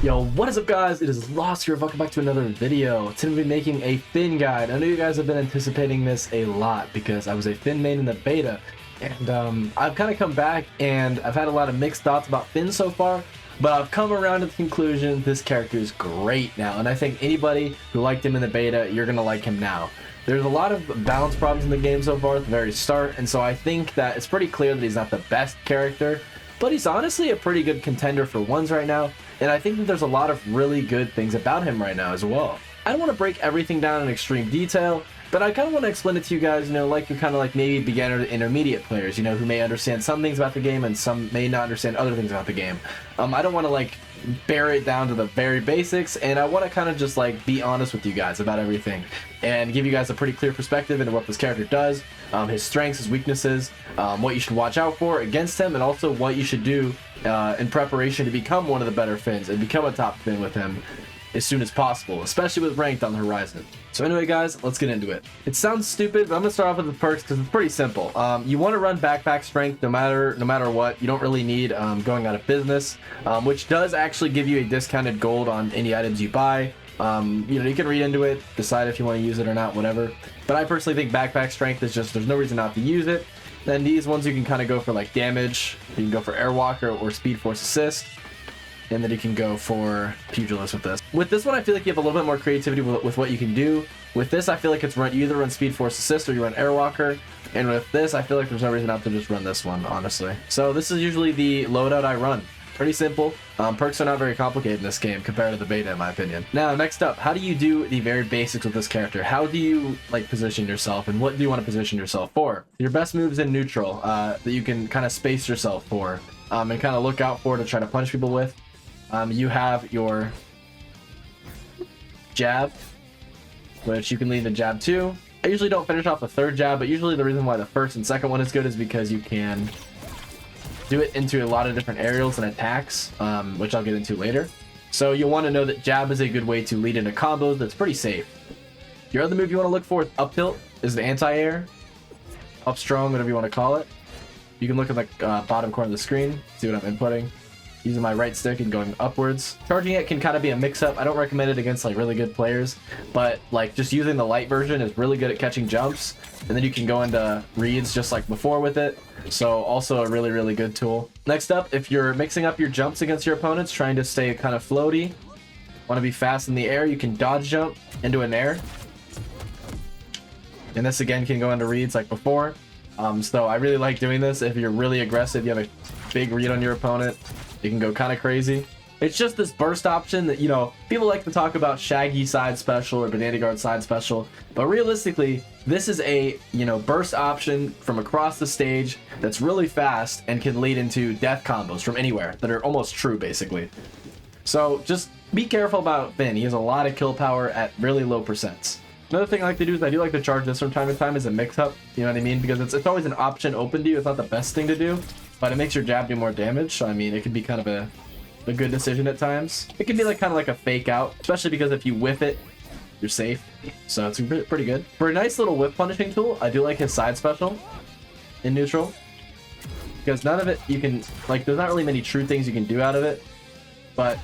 Yo, what is up guys? It is Lost here. Welcome back to another video. Today we'll be making a Finn guide. I know you guys have been anticipating this a lot because I was a Finn main in the beta. And I've kind of come back and I've had a lot of mixed thoughts about Finn so far. But I've come around to the conclusion this character is great now. And I think anybody who liked him in the beta, you're going to like him now. There's a lot of balance problems in the game so far at the very start. And so I think that it's pretty clear that he's not the best character. But he's honestly a pretty good contender for ones right now. And I think that there's a lot of really good things about him right now as well. I don't want to break everything down in extreme detail, but I kind of want to explain it to you guys, like you're kind of like maybe beginner to intermediate players, who may understand some things about the game and some may not understand other things about the game. I don't want to like bury it down to the very basics, and I want to kind of just like be honest with you guys about everything and give you guys a pretty clear perspective into what this character does, his strengths, his weaknesses, what you should watch out for against him, and also what you should do in preparation to become one of the better Finns and become a top Finn with him as soon as possible, especially with ranked on the horizon. So anyway guys, let's get into it. It sounds stupid, but I'm gonna start off with the perks because it's pretty simple. You want to run backpack strength no matter what. You don't really need going out of business, which does actually give you a discounted gold on any items you buy. You can read into it, decide if you want to use it or not, whatever. But I personally think backpack strength is just, there's no reason not to use it. Then these ones you can kind of go for like damage. You can go for Airwalker or Speed Force Assist. And then you can go for Pugilist with this. With this one, I feel like you have a little bit more creativity with what you can do. With this, I feel like you either run Speed Force Assist or you run Airwalker. And with this, I feel like there's no reason not to just run this one, honestly. So this is usually the loadout I run. Pretty simple. Perks are not very complicated in this game compared to the beta, in my opinion. Now, next up, how do you do the very basics with this character? How do you like position yourself, and what do you want to position yourself for? Your best moves in neutral that you can kind of space yourself for and kind of look out for to try to punch people with. You have your jab, which you can lead the jab too. I usually don't finish off the third jab, but usually the reason why the first and second one is good is because you can do it into a lot of different aerials and attacks, which I'll get into later. So you'll want to know that jab is a good way to lead into combos that's pretty safe. Your other move you want to look for with up tilt is the anti-air, up strong, whatever you want to call it. You can look at the bottom corner of the screen, see what I'm inputting. Using my right stick and going upwards. Charging it can kind of be a mix-up. I don't recommend it against like really good players, but like just using the light version is really good at catching jumps, and then you can go into reads just like before with it. So also a really good tool. Next up, if you're mixing up your jumps against your opponents, trying to stay kind of floaty, want to be fast in the air, you can dodge jump into an air. And this again can go into reads like before. So I really like doing this. If you're really aggressive, you have a big read on your opponent, you can go kind of crazy. It's just this burst option that, people like to talk about Shaggy side special or Banana Guard side special, but realistically, this is a, burst option from across the stage that's really fast and can lead into death combos from anywhere that are almost true, basically. So just be careful about Finn. He has a lot of kill power at really low percents. Another thing I like to do is I do like to charge this from time to time as a mix-up, you know what I mean? Because it's always an option open to you. It's not the best thing to do, but it makes your jab do more damage. So, I mean, it can be kind of a good decision at times. It can be like kind of like a fake out, especially because if you whiff it, you're safe. So it's pretty good. For a nice little whiff punishing tool, I do like his side special in neutral. Because none of it, you can, like, there's not really many true things you can do out of it, but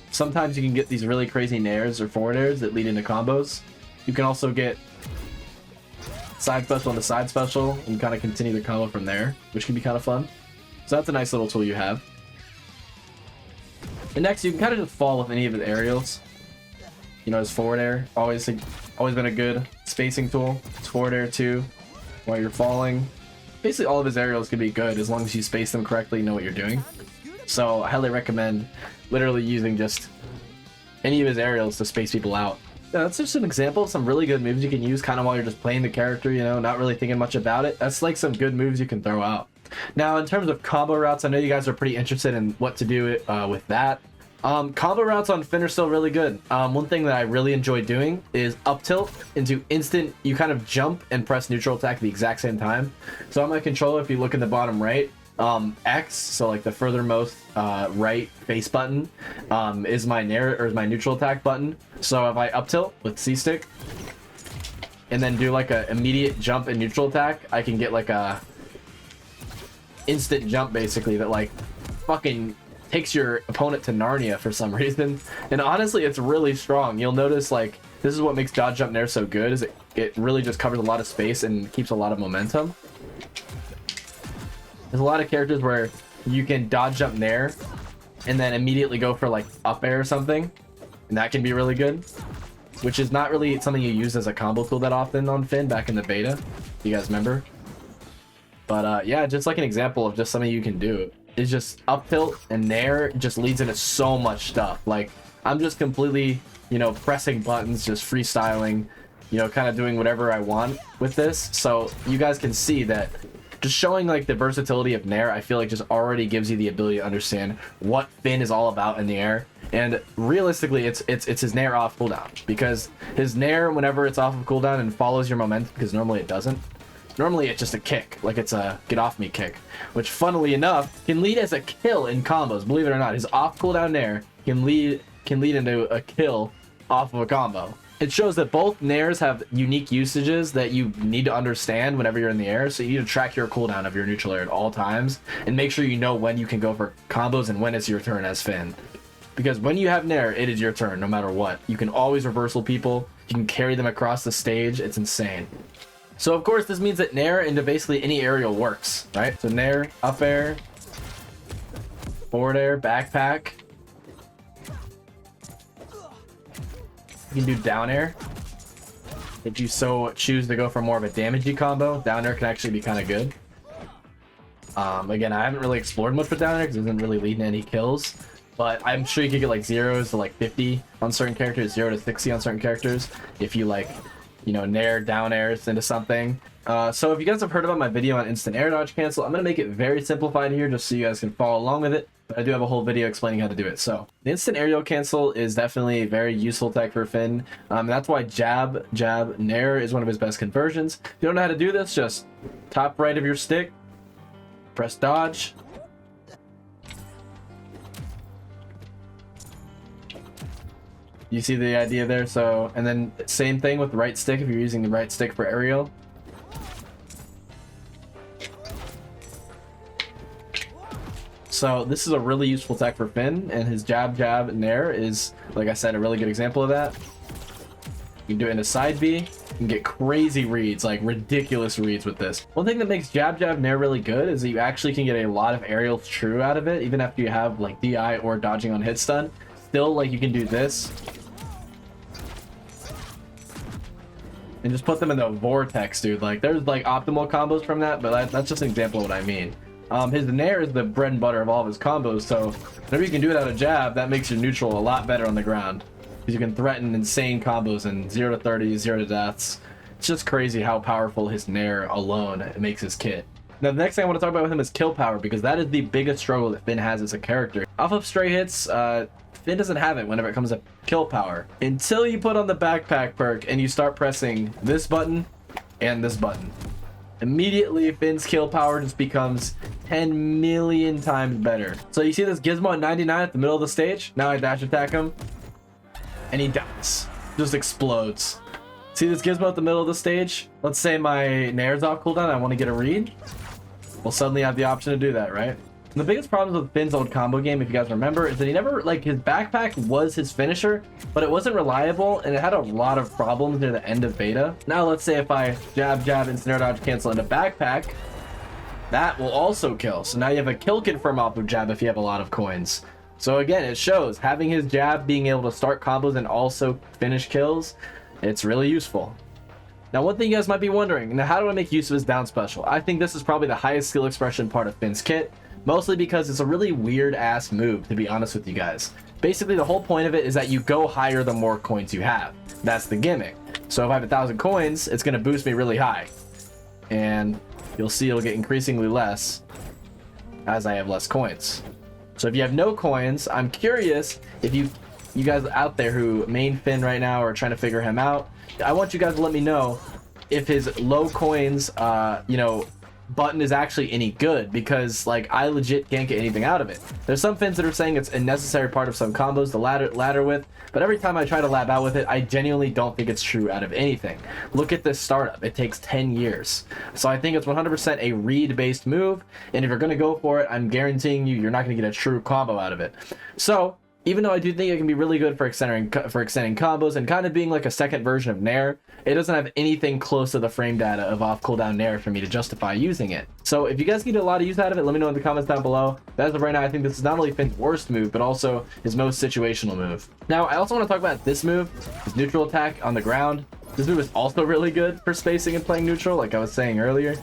sometimes you can get these really crazy nairs or forward airs that lead into combos. You can also get side special into side special and kind of continue the combo from there, which can be kind of fun. So that's a nice little tool you have. And next, you can kind of just fall with any of his aerials. His forward air, always been a good spacing tool. His forward air too, while you're falling. Basically, all of his aerials can be good as long as you space them correctly, know what you're doing. So I highly recommend literally using just any of his aerials to space people out. That's just an example of some really good moves you can use kind of while you're just playing the character, not really thinking much about it. That's like some good moves you can throw out. Now, in terms of combo routes, I know you guys are pretty interested in what to do with that. Combo routes on Finn are still really good. One thing that I really enjoy doing is up tilt into instant. You kind of jump and press neutral attack at the exact same time. So on my controller, if you look in the bottom right, X, so like the furthermost right face button, is my neutral attack button. So if I up tilt with C stick and then do like a immediate jump and neutral attack, I can get like a instant jump basically that like fucking takes your opponent to Narnia for some reason. And honestly, it's really strong. You'll notice, like, this is what makes dodge jump nair so good, is it really just covers a lot of space and keeps a lot of momentum. There's a lot of characters where you can dodge jump nair and then immediately go for like up air or something, and that can be really good, which is not really something you use as a combo tool that often on Finn back in the beta. You guys remember? But yeah, just like an example of just something you can do. It's just up tilt and nair just leads into so much stuff. Like, I'm just completely, you know, pressing buttons, just freestyling, you know, kind of doing whatever I want with this. So you guys can see that just showing like the versatility of nair, I feel like just already gives you the ability to understand what Finn is all about in the air. And realistically, it's his nair off cooldown, because his nair, whenever it's off of cooldown and follows your momentum, because normally it doesn't. Normally it's just a kick, like it's a get off me kick, which funnily enough can lead as a kill in combos. Believe it or not, his off cooldown nair can lead into a kill off of a combo. It shows that both nairs have unique usages that you need to understand whenever you're in the air. So you need to track your cooldown of your neutral air at all times and make sure you know when you can go for combos and when it's your turn as Finn. Because when you have nair, it is your turn no matter what. You can always reversal people. You can carry them across the stage. It's insane. So of course this means that nair into basically any aerial works, right? So nair, up air, forward air, backpack. You can do down air. If you so choose to go for more of a damagey combo, down air can actually be kind of good. Again, I haven't really explored much with down air because it doesn't really lead to any kills. But I'm sure you could get like 0s to like 50 on certain characters, 0 to 60 on certain characters, if you like, you know, nair down airs into something. So if you guys have heard about my video on instant air dodge cancel, I'm going to make it very simplified here just so you guys can follow along with it. But I do have a whole video explaining how to do it. So the instant aerial cancel is definitely a very useful tech for Finn. That's why jab, nair is one of his best conversions. If you don't know how to do this, just top right of your stick, press dodge. You see the idea there? So, and then same thing with the right stick if you're using the right stick for aerial. So this is a really useful tech for Finn, and his jab nair is, like I said, a really good example of that. You can do it in a side B. You can get crazy reads, like ridiculous reads with this. One thing that makes jab nair really good is that you actually can get a lot of aerial true out of it, even after you have like DI or dodging on hit stun. Still, like, you can do this and just put them in the vortex, dude. Like, there's like optimal combos from that, but that's just an example of what I mean. His nair is the bread and butter of all of his combos, so whenever you can do it out of jab, that makes your neutral a lot better on the ground, because you can threaten insane combos and 0 to 30, 0 to deaths. It's just crazy how powerful his nair alone makes his kit. Now the next thing I want to talk about with him is kill power, because that is the biggest struggle that Finn has as a character. Off of stray hits, Finn doesn't have it whenever it comes to kill power until you put on the backpack perk and you start pressing this button and this button. Immediately Finn's kill power just becomes 10 million times better. So you see this gizmo at 99 at the middle of the stage? Now I dash attack him and he dies. Just explodes. See this gizmo at the middle of the stage? Let's say my nair's off cooldown, I want to get a read. We'll suddenly have the option to do that, right? And the biggest problems with Finn's old combo game, if you guys remember, is that he never, like, his backpack was his finisher, but it wasn't reliable, and it had a lot of problems near the end of beta. Now, let's say if I jab, instant air dodge, cancel into backpack, that will also kill. So now you have a kill confirm off of jab if you have a lot of coins. So again, it shows having his jab being able to start combos and also finish kills, it's really useful. Now, one thing you guys might be wondering, now how do I make use of his down special? I think this is probably the highest skill expression part of Finn's kit. Mostly because it's a really weird ass move, to be honest with you guys. Basically, the whole point of it is that you go higher the more coins you have. That's the gimmick. So if I have 1,000 coins, it's going to boost me really high. And you'll see it'll get increasingly less as I have less coins. So if you have no coins, I'm curious if you guys out there who main Finn right now are trying to figure him out, I want you guys to let me know if his low coins, you know, button is actually any good, because like I legit can't get anything out of it. There's some Finns that are saying it's a necessary part of some combos to ladder with, but every time I try to lab out with it, I genuinely don't think it's true out of anything. Look at this startup, it takes 10 years. So I think it's 100% a read based move, and if you're going to go for it, I'm guaranteeing you're not going to get a true combo out of it. So even though I do think it can be really good for extending combos and kind of being like a second version of Nair, it doesn't have anything close to the frame data of off cooldown Nair for me to justify using it. So if you guys get a lot of use out of it, let me know in the comments down below. As of right now, I think this is not only Finn's worst move, but also his most situational move. Now, I also want to talk about this move, his neutral attack on the ground. This move is also really good for spacing and playing neutral, like I was saying earlier.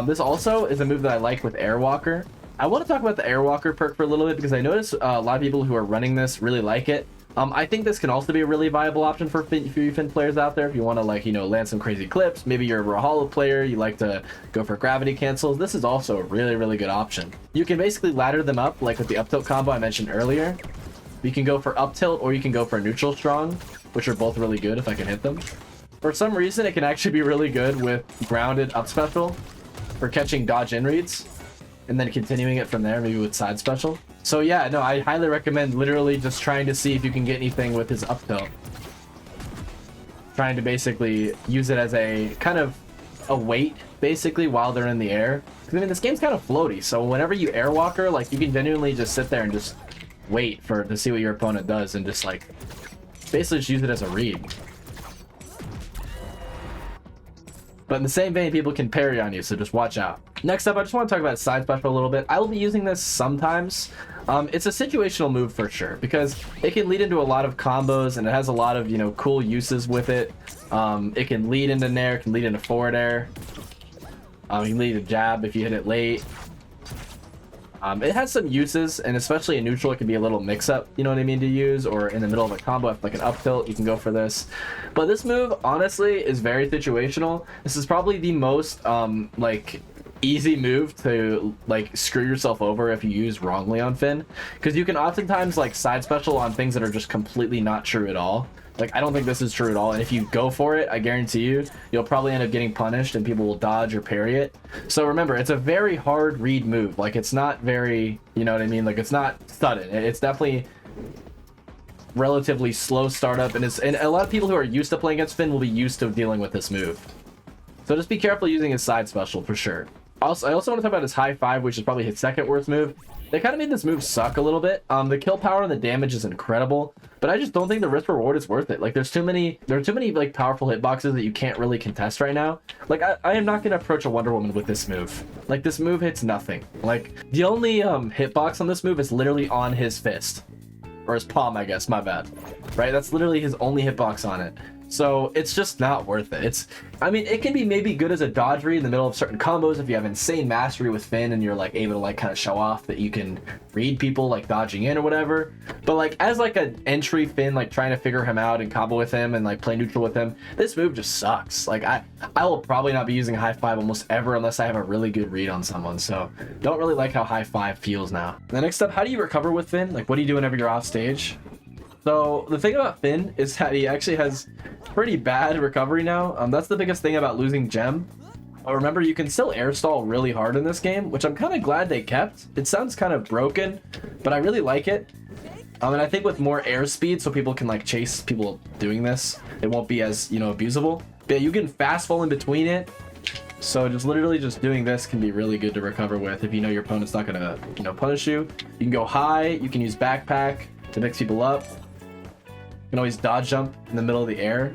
This also is a move that I like with Airwalker. I want to talk about the Airwalker perk for a little bit, because I notice a lot of people who are running this really like it. I think this can also be a really viable option for you Finn players out there. If you want to, like, you know, land some crazy clips, maybe you're a Rahala player, you like to go for gravity cancels, this is also a really, really good option. You can basically ladder them up, like with the up tilt combo I mentioned earlier. You can go for up tilt, or you can go for neutral strong, which are both really good if I can hit them. For some reason, it can actually be really good with grounded up special for catching dodge in reads, and then continuing it from there, maybe with side special. So yeah, no, I highly recommend literally just trying to see if you can get anything with his up tilt. Trying to basically use it as a kind of a weight, basically, while they're in the air. Because I mean, this game's kind of floaty, so whenever you Airwalker, like, you can genuinely just sit there and just wait to see what your opponent does, and just like basically just use it as a read. But in the same vein, people can parry on you, so just watch out. Next up, I just want to talk about side special a little bit. I will be using this sometimes. It's a situational move for sure, because it can lead into a lot of combos, and it has a lot of, you know, cool uses with it. It can lead into Nair, it can lead into forward air. You can lead a jab if you hit it late. It has some uses, and especially in neutral, it can be a little mix-up, you know what I mean, to use, or in the middle of a combo, like an up tilt, you can go for this. But this move, honestly, is very situational. This is probably the most, like, easy move to, like, screw yourself over if you use wrongly on Finn, because you can oftentimes, like, side special on things that are just completely not true at all. Like, I don't think this is true at all, and if you go for it, I guarantee you'll probably end up getting punished, and people will dodge or parry it. So remember, it's a very hard read move. Like, it's not very, you know what I mean? Like, it's not sudden. It's definitely relatively slow startup, and a lot of people who are used to playing against Finn will be used to dealing with this move. So just be careful using his side special for sure. Also, I also want to talk about his high five, which is probably his second worst move. They kind of made this move suck a little bit. The kill power and the damage is incredible, but I just don't think the risk reward is worth it. Like, there are too many like powerful hitboxes that you can't really contest right now. Like, I am not gonna approach a Wonder Woman with this move. Like, this move hits nothing. Like, the only hitbox on this move is literally on his fist, or his palm, I guess. My bad. Right? That's literally his only hitbox on it. So it's just not worth it. I mean, it can be maybe good as a dodge read in the middle of certain combos if you have insane mastery with Finn and you're like able to like kind of show off that you can read people like dodging in or whatever. But like as like an entry Finn, like trying to figure him out and combo with him and like play neutral with him, this move just sucks. Like I will probably not be using high five almost ever unless I have a really good read on someone. So don't really like how high five feels now. The next up, how do you recover with Finn? Like, what do you do whenever you're off stage? So the thing about Finn is that he actually has pretty bad recovery now. That's the biggest thing about losing Gem. Remember, you can still air stall really hard in this game, which I'm kind of glad they kept. It sounds kind of broken, but I really like it. And I think with more air speed, so people can like chase people doing this, it won't be as, you know, abusable. But yeah, you can fast fall in between it. So just literally just doing this can be really good to recover with if you know your opponent's not gonna, you know, punish you. You can go high, you can use backpack to mix people up. You can always dodge jump in the middle of the air.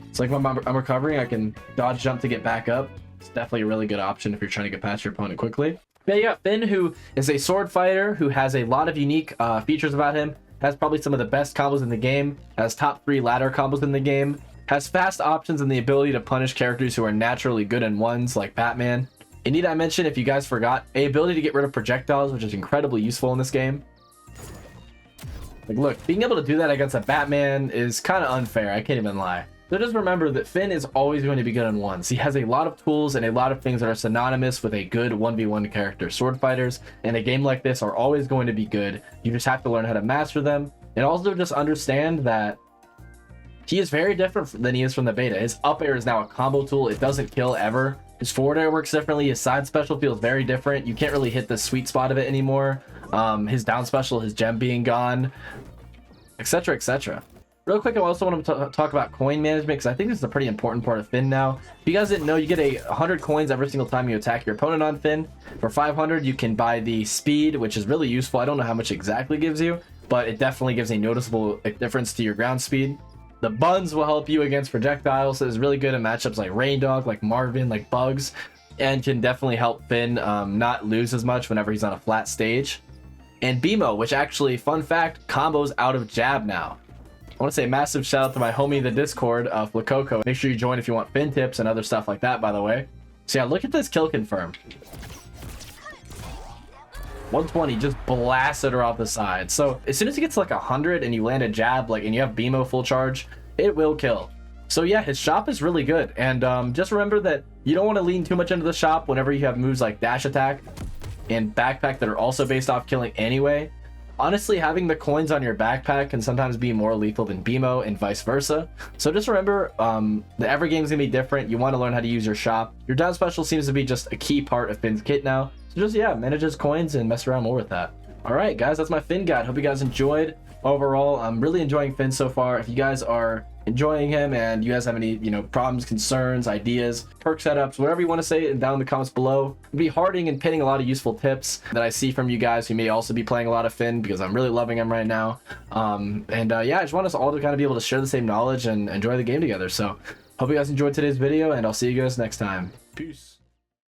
It's like when I'm recovering, I can dodge jump to get back up. It's definitely a really good option if you're trying to get past your opponent quickly. Yeah, you got Finn, who is a sword fighter who has a lot of unique features about him. Has probably some of the best combos in the game. Has top 3 ladder combos in the game. Has fast options and the ability to punish characters who are naturally good in ones like Batman. And need I mention, if you guys forgot, a ability to get rid of projectiles, which is incredibly useful in this game. Like, look, being able to do that against a Batman is kind of unfair. I can't even lie. So just remember that Finn is always going to be good on ones. He has a lot of tools and a lot of things that are synonymous with a good 1v1 character. Sword fighters in a game like this are always going to be good. You just have to learn how to master them. And also just understand that he is very different than he is from the beta. His up air is now a combo tool. It doesn't kill ever. His forward air works differently. His side special feels very different. You can't really hit the sweet spot of it anymore. His down special, his gem being gone, etc, etc. Real quick, I also want to talk about coin management, because I think this is a pretty important part of Finn now. If you guys didn't know, you get 100 coins every single time you attack your opponent on Finn. For 500, you can buy the speed, which is really useful. I don't know how much it exactly gives you, but it definitely gives a noticeable difference to your ground speed. The buns will help you against projectiles, so it's really good in matchups like Rain Dog, like Marvin, like Bugs, and can definitely help Finn not lose as much whenever he's on a flat stage. And BMO, which actually, fun fact, combos out of jab now. I want to say a massive shout out to my homie in the Discord, Flacoco. Make sure you join if you want Finn tips and other stuff like that, by the way. So yeah, look at this kill confirm. 120, just blasted her off the side. So as soon as he gets to like 100 and you land a jab, like, and you have BMO full charge, it will kill. So yeah, his shop is really good. And just remember that you don't want to lean too much into the shop whenever you have moves like dash attack and backpack that are also based off killing anyway. Honestly, having the coins on your backpack can sometimes be more lethal than BMO and vice versa. So just remember, every game is going to be different. You want to learn how to use your shop. Your down special seems to be just a key part of Finn's kit now. So just, yeah, manage his coins and mess around more with that. All right, guys, that's my Finn guide. Hope you guys enjoyed. Overall, I'm really enjoying Finn so far. If you guys are enjoying him and you guys have any, problems, concerns, ideas, perk setups, whatever you want to say down in the comments below. I'll be harding and pinning a lot of useful tips that I see from you guys who may also be playing a lot of Finn, because I'm really loving him right now. Yeah, I just want us all to kind of be able to share the same knowledge and enjoy the game together. So hope you guys enjoyed today's video, and I'll see you guys next time. Peace.